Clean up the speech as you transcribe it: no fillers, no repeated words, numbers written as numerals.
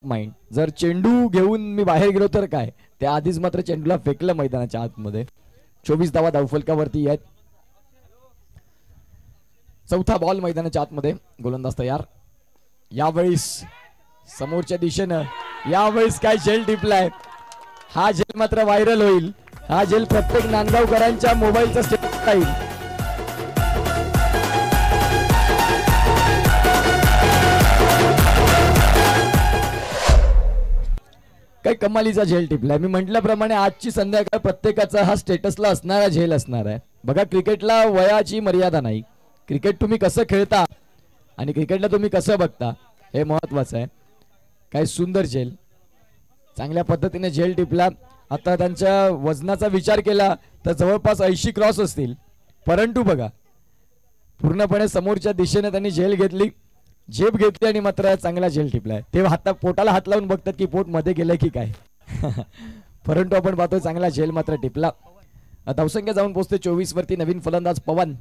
Mind जर चेंडू घेऊन मी बाहेर गेलो तर काय, त्या आधीच मात्र चेंडूला फेकलं मैदानाच्या आतमध्ये. 24 धावा धावफलकावरती आहेत. चौथा बॉल मैदानाच्या आतमध्ये, गोलंदाज तयार. यावेळेस समोरच्या दिशेनं यावेळेस काय झेल टिपलाय. हा झेल मात्र व्हायरल होईल. हा झेल प्रत्येक नांदगावकरांच्या मोबाईलचा स्टेटस राहील. काही कमालीचा झेल टिपलाय. मी म्हटल्याप्रमाणे आजची संध्याकाळ प्रत्येकाचा हा स्टेटसला असणारा झेल असणार आहे. बघा, क्रिकेटला वयाची मर्यादा नाही. क्रिकेट तुम्ही कसं खेळता आणि क्रिकेटला तुम्ही कसं बघता हे महत्वाचं आहे. काय सुंदर झेल, चांगल्या पद्धतीने झेल टिपला. आता त्यांच्या वजनाचा विचार केला तर जवळपास 80 क्रॉस असतील, परंतु बघा पूर्णपणे समोरच्या दिशेने त्यांनी झेल घेतली, झेप घेतली आणि मात्र चांगला झेल टिपलाय. ते पोटाला हात लावून बघतात की पोट मध्ये गेलंय की काय. परंतु आपण पाहतोय चांगला झेल मात्र टिपला. धावसंख्या जाऊन पोहोचते 24 वरती. नवीन फलंदाज पवन